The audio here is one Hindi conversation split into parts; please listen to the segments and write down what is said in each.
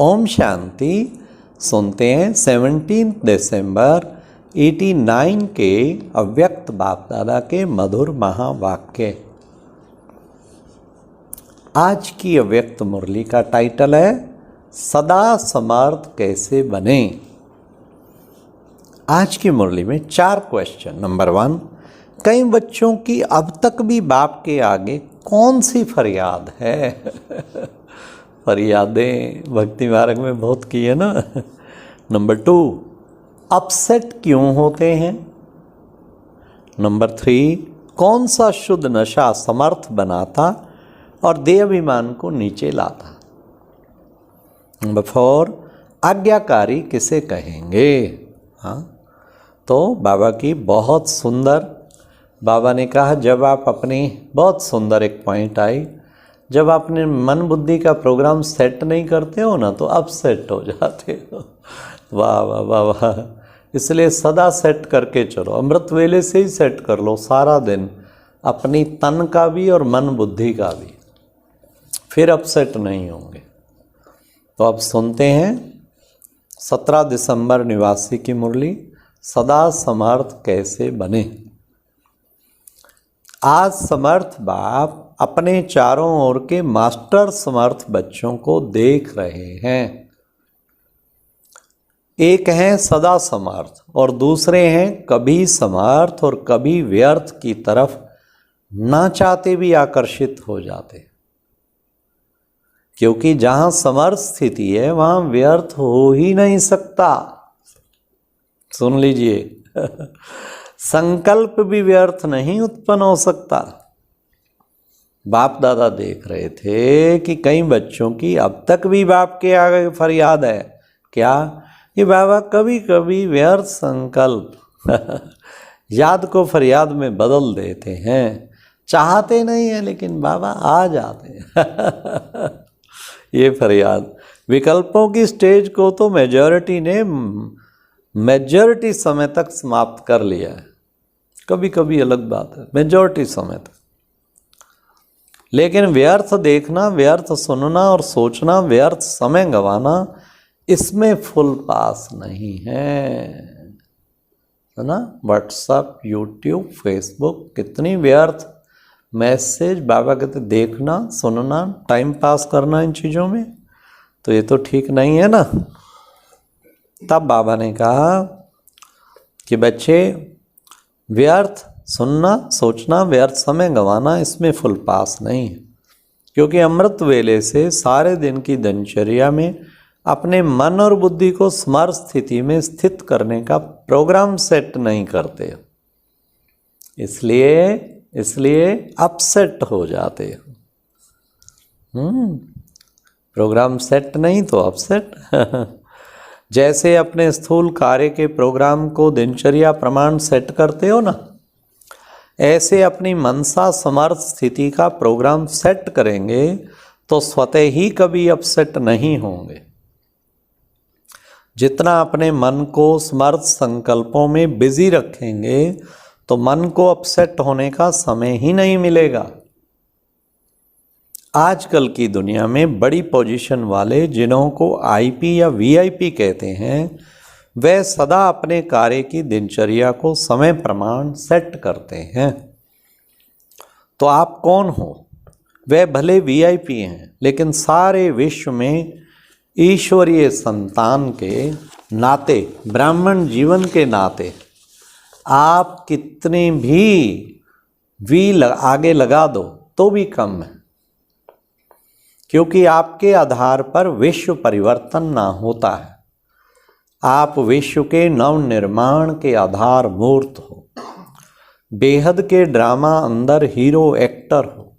ओम शांति। सुनते हैं 17 दिसंबर 89 के अव्यक्त बाप दादा के मधुर महावाक्य। आज की अव्यक्त मुरली का टाइटल है सदा समर्थ कैसे बने। आज की मुरली में 4 क्वेश्चन। नंबर 1, कई बच्चों की अब तक भी बाप के आगे कौन सी फरियाद है? फरियादें भक्ति मार्ग में बहुत की है ना। नंबर 2, अपसेट क्यों होते हैं? नंबर 3, कौन सा शुद्ध नशा समर्थ बनाता और देह अभिमान को नीचे लाता? नंबर 4, आज्ञाकारी किसे कहेंगे? हाँ, तो बाबा की बहुत सुंदर, बाबा ने कहा जब आप अपनी, बहुत सुंदर एक पॉइंट आई, जब आपने मन बुद्धि का प्रोग्राम सेट नहीं करते हो ना तो अपसेट हो जाते हो। वाह वाह वाह वाह। इसलिए सदा सेट करके चलो, अमृत वेले से ही सेट कर लो सारा दिन, अपनी तन का भी और मन बुद्धि का भी, फिर अपसेट नहीं होंगे। तो अब सुनते हैं 17 दिसंबर निवासी की मुरली, सदा समर्थ कैसे बने। आज समर्थ बाप अपने चारों ओर के मास्टर समर्थ बच्चों को देख रहे हैं। एक हैं सदा समर्थ और दूसरे हैं कभी समर्थ और कभी व्यर्थ की तरफ ना चाहते भी आकर्षित हो जाते। क्योंकि जहां समर्थ स्थिति है वहां व्यर्थ हो ही नहीं सकता। सुन लीजिए, संकल्प भी व्यर्थ नहीं उत्पन्न हो सकता। बाप दादा देख रहे थे कि कई बच्चों की अब तक भी बाप के आगे फरियाद है। क्या? कि बाबा कभी कभी व्यर्थ संकल्प याद को फरियाद में बदल देते हैं। चाहते नहीं है लेकिन बाबा आ जाते हैं। ये फरियाद विकल्पों की स्टेज को तो मेजॉरिटी समय तक समाप्त कर लिया है। कभी कभी अलग बात है, मेजॉरिटी समय तक। लेकिन व्यर्थ देखना, व्यर्थ सुनना और सोचना, व्यर्थ समय गंवाना, इसमें फुल पास नहीं है ना। व्हाट्सएप, यूट्यूब, फेसबुक, कितनी व्यर्थ मैसेज बाबा कहते देखना, सुनना, टाइम पास करना इन चीज़ों में, तो ये तो ठीक नहीं है ना। तब बाबा ने कहा कि बच्चे, व्यर्थ सुनना, सोचना, व्यर्थ समय गंवाना, इसमें फुल पास नहीं है। क्योंकि अमृत वेले से सारे दिन की दिनचर्या में अपने मन और बुद्धि को समर्थ स्थिति में स्थित करने का प्रोग्राम सेट नहीं करते, इसलिए अपसेट हो जाते हो। प्रोग्राम सेट नहीं तो अपसेट। जैसे अपने स्थूल कार्य के प्रोग्राम को दिनचर्या प्रमाण सेट करते हो ना, ऐसे अपनी मनसा समर्थ स्थिति का प्रोग्राम सेट करेंगे तो स्वतः ही कभी अपसेट नहीं होंगे। जितना अपने मन को समर्थ संकल्पों में बिजी रखेंगे तो मन को अपसेट होने का समय ही नहीं मिलेगा। आजकल की दुनिया में बड़ी पोजीशन वाले, जिन्हों को आईपी या वीआईपी कहते हैं, वे सदा अपने कार्य की दिनचर्या को समय प्रमाण सेट करते हैं। तो आप कौन हो? वे भले वीआईपी हैं, लेकिन सारे विश्व में ईश्वरीय संतान के नाते, ब्राह्मण जीवन के नाते आप कितने भी आगे लगा दो तो भी कम है। क्योंकि आपके आधार पर विश्व परिवर्तन ना होता है। आप विश्व के नव निर्माण के आधार मूर्त हो, बेहद के ड्रामा अंदर हीरो एक्टर हो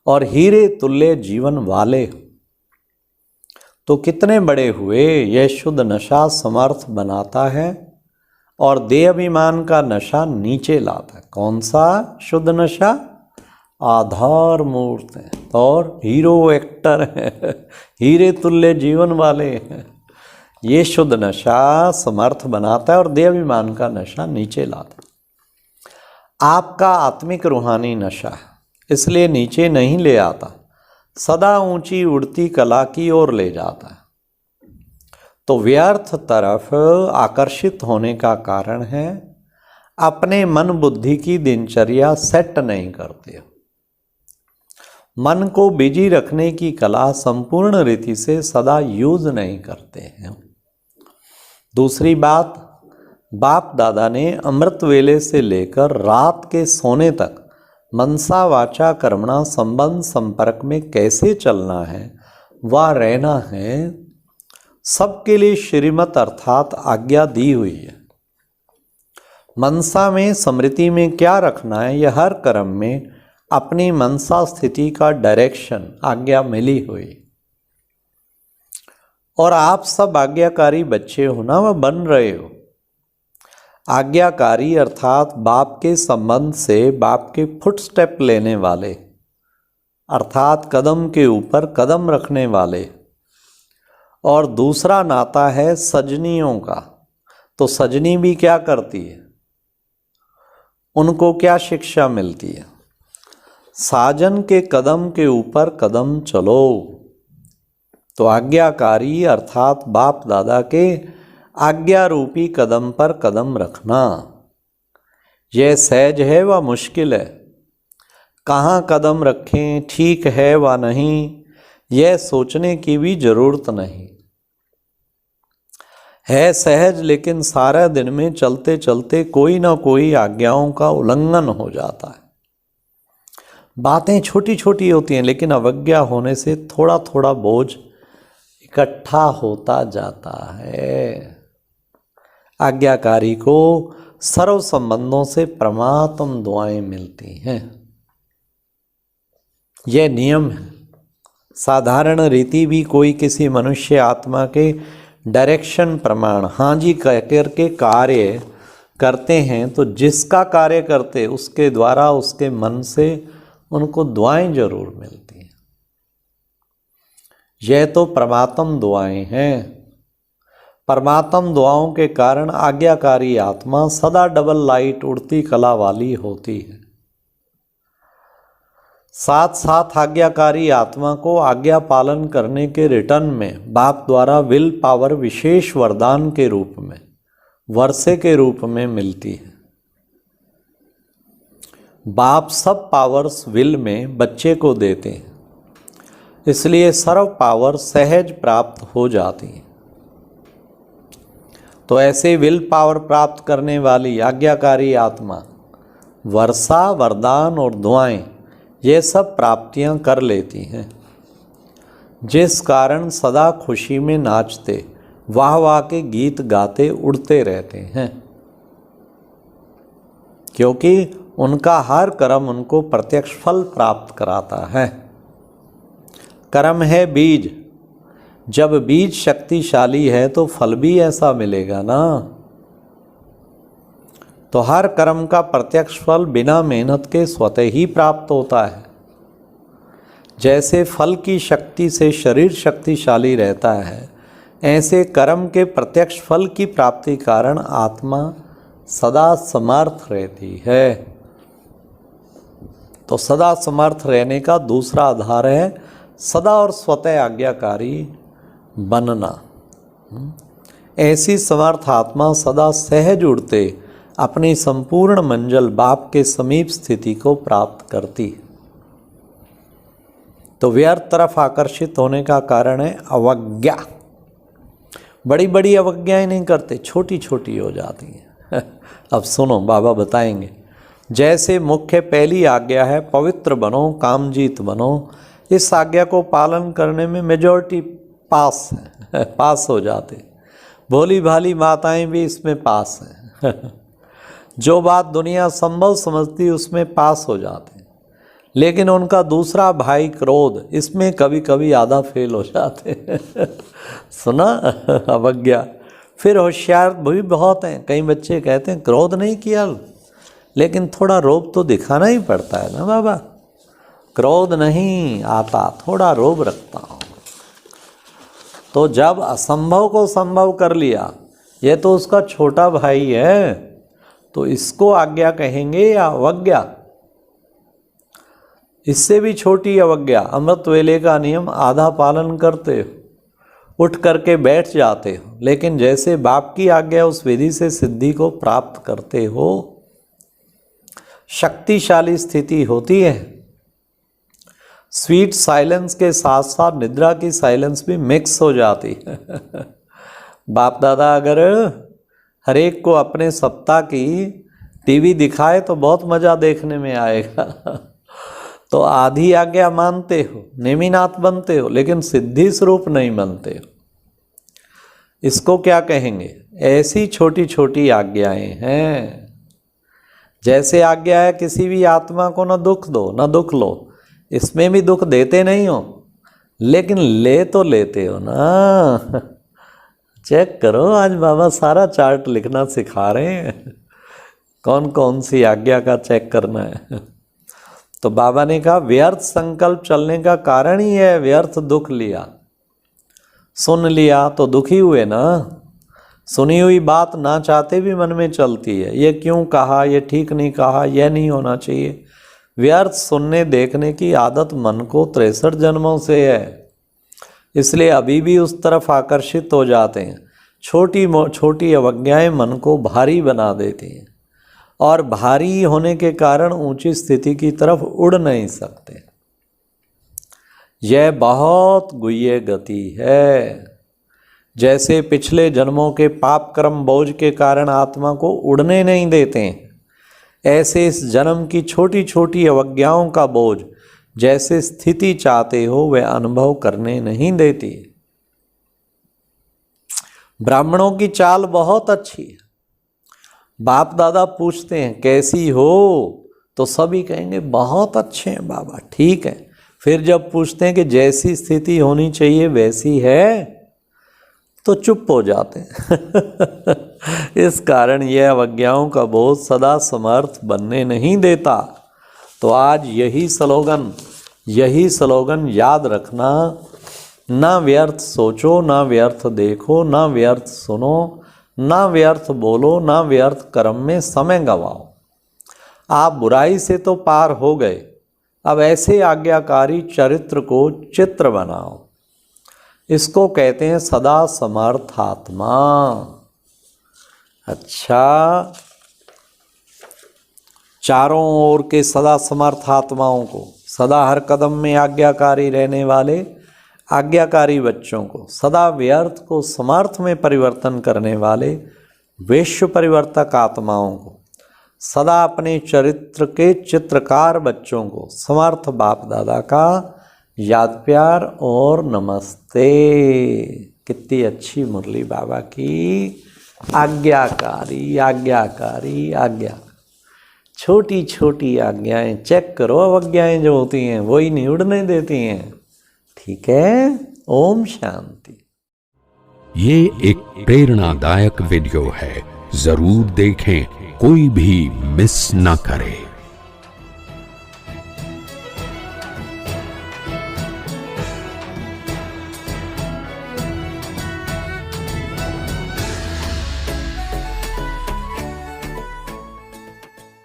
और हीरे तुल्य जीवन वाले हो। तो कितने बड़े हुए, यह शुद्ध नशा समर्थ बनाता है और देह अभिमान का नशा नीचे लाता है। कौन सा शुद्ध नशा? आधार मूर्त है और हीरो एक्टर है, हीरे तुल्य जीवन वाले हैं। ये शुद्ध नशा समर्थ बनाता है और देह अभिमान का नशा नीचे लाता है। आपका आत्मिक रूहानी नशा है, इसलिए नीचे नहीं ले आता। सदा ऊंची उड़ती कला की ओर ले जाता है। तो व्यर्थ तरफ आकर्षित होने का कारण है अपने मन बुद्धि की दिनचर्या सेट नहीं करते। मन को बिजी रखने की कला संपूर्ण रीति से सदा यूज नहीं करते हैं। दूसरी बात, बाप दादा ने अमृत वेले से लेकर रात के सोने तक मनसा वाचा कर्मणा संबंध संपर्क में कैसे चलना है व रहना है, सबके लिए श्रीमत अर्थात आज्ञा दी हुई है। मनसा में स्मृति में क्या रखना है, यह हर कर्म में अपनी मनसा स्थिति का डायरेक्शन आज्ञा मिली हुई। और आप सब आज्ञाकारी बच्चे हो ना, वह बन रहे हो। आज्ञाकारी अर्थात बाप के संबंध से बाप के फुटस्टेप लेने वाले, अर्थात कदम के ऊपर कदम रखने वाले। और दूसरा नाता है सजनियों का। तो सजनी भी क्या करती है, उनको क्या शिक्षा मिलती है? साजन के कदम के ऊपर कदम चलो। तो आज्ञाकारी अर्थात बाप दादा के आज्ञा रूपी कदम पर कदम रखना, यह सहज है व मुश्किल है। कहाँ कदम रखें, ठीक है व नहीं, यह सोचने की भी जरूरत नहीं है। सहज, लेकिन सारा दिन में चलते चलते कोई ना कोई आज्ञाओं का उल्लंघन हो जाता है। बातें छोटी छोटी होती हैं, लेकिन अवज्ञा होने से थोड़ा थोड़ा बोझ इकट्ठा होता जाता है। आज्ञाकारी को सर्व संबंधों से परमात्म दुआएं मिलती हैं। यह नियम है। साधारण रीति भी कोई किसी मनुष्य आत्मा के डायरेक्शन प्रमाण हाँ जी कह कर के कार्य करते हैं, तो जिसका कार्य करते उसके द्वारा उसके मन से उनको दुआएं जरूर मिलती हैं। यह तो परमात्म दुआएं हैं। परमात्म दुआओं के कारण आज्ञाकारी आत्मा सदा डबल लाइट उड़ती कला वाली होती है। साथ साथ आज्ञाकारी आत्मा को आज्ञा पालन करने के रिटर्न में बाप द्वारा विल पावर विशेष वरदान के रूप में, वर्षे के रूप में मिलती है। बाप सब पावर्स विल में बच्चे को देते हैं, इसलिए सर्व पावर सहज प्राप्त हो जाती है। तो ऐसे विल पावर प्राप्त करने वाली आज्ञाकारी आत्मा वर्षा, वरदान और दुआएं ये सब प्राप्तियां कर लेती हैं, जिस कारण सदा खुशी में नाचते, वाह वाह के गीत गाते उड़ते रहते हैं। क्योंकि उनका हर कर्म उनको प्रत्यक्ष फल प्राप्त कराता है। कर्म है बीज, जब बीज शक्तिशाली है तो फल भी ऐसा मिलेगा ना। तो हर कर्म का प्रत्यक्ष फल बिना मेहनत के स्वतः ही प्राप्त होता है। जैसे फल की शक्ति से शरीर शक्तिशाली रहता है, ऐसे कर्म के प्रत्यक्ष फल की प्राप्ति कारण आत्मा सदा समर्थ रहती है। तो सदा समर्थ रहने का दूसरा आधार है सदा और स्वतः आज्ञाकारी बनना। ऐसी समर्थ आत्मा सदा सहज उड़ते अपनी संपूर्ण मंजिल बाप के समीप स्थिति को प्राप्त करती। तो व्यर्थ तरफ आकर्षित होने का कारण है अवज्ञा। बड़ी बड़ी अवज्ञाएं नहीं करते, छोटी छोटी हो जाती हैं। अब सुनो, बाबा बताएंगे। जैसे मुख्य पहली आज्ञा है पवित्र बनो, कामजीत बनो। इस आज्ञा को पालन करने में मेजॉरिटी पास है, पास हो जाते। भोली भाली माताएं भी इसमें पास हैं। जो बात दुनिया संभव समझती उसमें पास हो जाते हैं। लेकिन उनका दूसरा भाई क्रोध, इसमें कभी कभी आधा फेल हो जाते हैं। सुना, अवज्ञा। फिर होशियार भी बहुत हैं। कई बच्चे कहते हैं क्रोध नहीं किया, लेकिन थोड़ा रोब तो दिखाना ही पड़ता है ना बाबा। क्रोध नहीं आता, थोड़ा रोब रखता हूँ। तो जब असंभव को संभव कर लिया, ये तो उसका छोटा भाई है, तो इसको आज्ञा कहेंगे या अवज्ञा? इससे भी छोटी अवज्ञा, अमृत वेले का नियम आधा पालन करते हो, उठ करके बैठ जाते हो, लेकिन जैसे बाप की आज्ञा उस विधि से सिद्धि को प्राप्त करते हो, शक्तिशाली स्थिति होती है। स्वीट साइलेंस के साथ साथ निद्रा की साइलेंस भी मिक्स हो जाती है। बाप दादा अगर हर एक को अपने सप्ताह की टीवी दिखाए तो बहुत मजा देखने में आएगा। तो आधी आज्ञा मानते हो, नेमिनाथ बनते हो, लेकिन सिद्धि स्वरूप नहीं बनते हो। इसको क्या कहेंगे? ऐसी छोटी छोटी आज्ञाएं हैं। जैसे आज्ञा है किसी भी आत्मा को न दुख दो न दुख लो, इसमें भी दुख देते नहीं हो, लेकिन ले तो लेते हो ना। चेक करो, आज बाबा सारा चार्ट लिखना सिखा रहे हैं, कौन कौन सी आज्ञा का चेक करना है। तो बाबा ने कहा व्यर्थ संकल्प चलने का कारण ही है व्यर्थ दुख लिया। सुन लिया तो दुखी हुए ना, सुनी हुई बात ना चाहते भी मन में चलती है, ये क्यों कहा, ये ठीक नहीं कहा, यह नहीं होना चाहिए। व्यर्थ सुनने देखने की आदत मन को 63 जन्मों से है, इसलिए अभी भी उस तरफ आकर्षित हो जाते हैं। छोटी छोटी अवज्ञाएं मन को भारी बना देती हैं, और भारी होने के कारण ऊंची स्थिति की तरफ उड़ नहीं सकते। यह बहुत गुह्य गति है। जैसे पिछले जन्मों के पाप कर्म बोझ के कारण आत्मा को उड़ने नहीं देते हैं, ऐसे इस जन्म की छोटी छोटी अवज्ञाओं का बोझ जैसे स्थिति चाहते हो वह अनुभव करने नहीं देती। ब्राह्मणों की चाल बहुत अच्छी है। बाप दादा पूछते हैं कैसी हो, तो सभी कहेंगे बहुत अच्छे हैं बाबा, ठीक है। फिर जब पूछते हैं कि जैसी स्थिति होनी चाहिए वैसी है, तो चुप हो जाते हैं। इस कारण यह अवज्ञाओं का बोझ सदा समर्थ बनने नहीं देता। तो आज यही स्लोगन याद रखना, ना व्यर्थ सोचो, ना व्यर्थ देखो, ना व्यर्थ सुनो, ना व्यर्थ बोलो, ना व्यर्थ कर्म में समय गवाओ। आप बुराई से तो पार हो गए, अब ऐसे आज्ञाकारी चरित्र को चित्र बनाओ। इसको कहते हैं सदा समर्थात्मा। अच्छा, चारों ओर के सदा समर्थात्माओं को, सदा हर कदम में आज्ञाकारी रहने वाले आज्ञाकारी बच्चों को, सदा व्यर्थ को समर्थ में परिवर्तन करने वाले विश्व परिवर्तक आत्माओं को, सदा अपने चरित्र के चित्रकार बच्चों को समर्थ बाप दादा का याद प्यार और नमस्ते। कितनी अच्छी मुरली बाबा की। आज्ञाकारी आज्ञाकारी आज्ञा, छोटी छोटी आज्ञाएं चेक करो, अवज्ञाएं जो होती हैं वही नहीं उड़ने देती हैं। ठीक है, ओम शांति। ये एक प्रेरणादायक वीडियो है, जरूर देखें, कोई भी मिस ना करे।